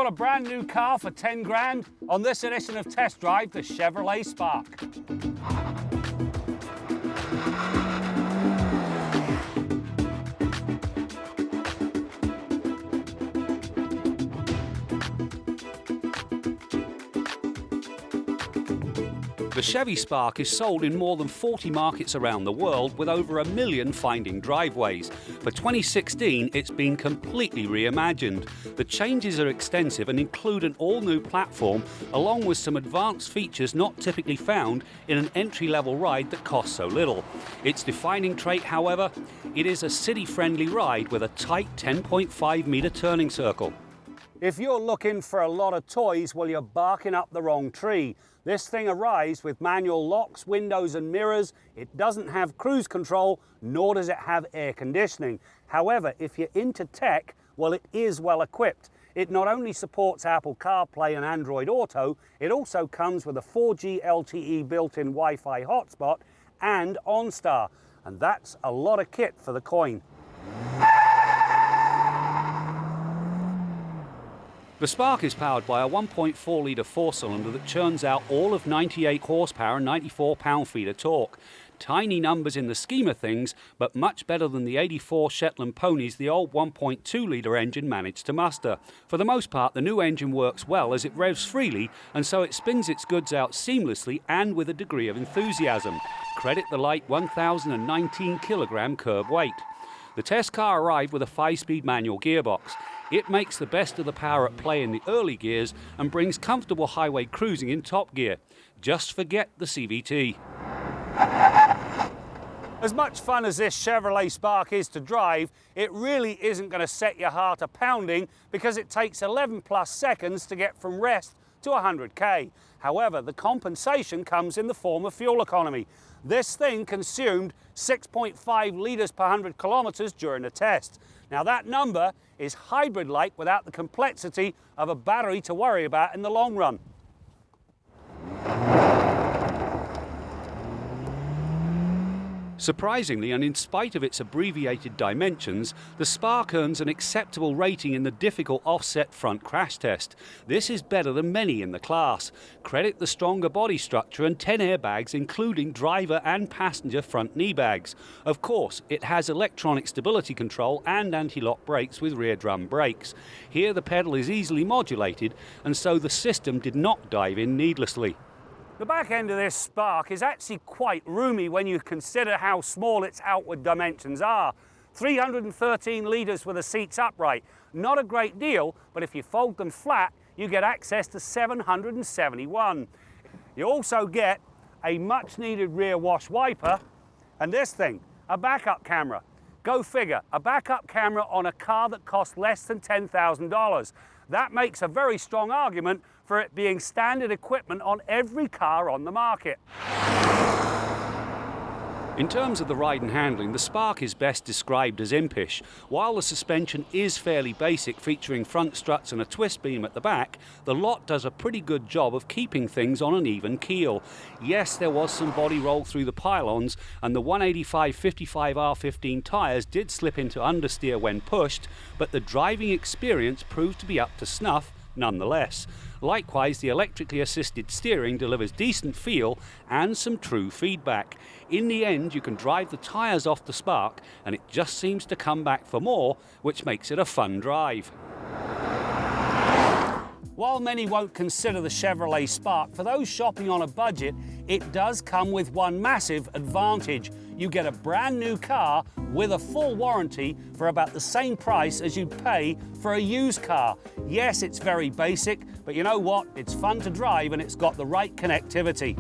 want a brand new car for 10 grand? On this edition of Test Drive, the Chevrolet Spark. The Chevy Spark is sold in more than 40 markets around the world, with over 1 million finding driveways. For 2016, it's been completely reimagined. The changes are extensive and include an all-new platform, along with some advanced features not typically found in an entry-level ride that costs so little. Its defining trait, however, it is a city-friendly ride with a tight 10.5-metre turning circle. If you're looking for a lot of toys, well, you're barking up the wrong tree. This thing arrives with manual locks, windows and mirrors. It doesn't have cruise control, nor does it have air conditioning. However, if you're into tech, well, it is well equipped. It not only supports Apple CarPlay and Android Auto, it also comes with a 4G LTE built-in Wi-Fi hotspot and OnStar. And that's a lot of kit for the coin. The Spark is powered by a 1.4-litre four-cylinder that churns out all of 98 horsepower and 94 pound-feet of torque. Tiny numbers in the scheme of things, but much better than the 84 Shetland ponies the old 1.2-litre engine managed to muster. For the most part, the new engine works well as it revs freely, and so it spins its goods out seamlessly and with a degree of enthusiasm. Credit the light 1,019-kilogram curb weight. The test car arrived with a 5-speed manual gearbox. It makes the best of the power at play in the early gears and brings comfortable highway cruising in top gear. Just forget the CVT. As much fun as this Chevrolet Spark is to drive, it really isn't going to set your heart a-pounding because it takes 11 plus seconds to get from rest to 100k. However, the compensation comes in the form of fuel economy. This thing consumed 6.5 litres per 100 kilometres during the test. Now that number is hybrid-like without the complexity of a battery to worry about in the long run. Surprisingly, and in spite of its abbreviated dimensions, the Spark earns an acceptable rating in the difficult offset front crash test. This is better than many in the class. Credit the stronger body structure and 10 airbags, including driver and passenger front knee bags. Of course, it has electronic stability control and anti-lock brakes with rear drum brakes. Here the pedal is easily modulated, and so the system did not dive in needlessly. The back end of this Spark is actually quite roomy when you consider how small its outward dimensions are. 313 litres with the seats upright. Not a great deal, but if you fold them flat, you get access to 771. You also get a much needed rear wash wiper and this thing, a backup camera. Go figure, a backup camera on a car that costs less than $10,000. That makes a very strong argument for it being standard equipment on every car on the market. In terms of the ride and handling, the Spark is best described as impish. While the suspension is fairly basic, featuring front struts and a twist beam at the back, the lot does a pretty good job of keeping things on an even keel. Yes, there was some body roll through the pylons, and the 185/55 R15 tyres did slip into understeer when pushed, but the driving experience proved to be up to snuff nonetheless. Likewise, the electrically assisted steering delivers decent feel and some true feedback. In the end, you can drive the tyres off the Spark and it just seems to come back for more, which makes it a fun drive. While many won't consider the Chevrolet Spark, for those shopping on a budget, it does come with one massive advantage. You get a brand new car with a full warranty for about the same price as you'd pay for a used car. Yes, it's very basic, but you know what? It's fun to drive and it's got the right connectivity.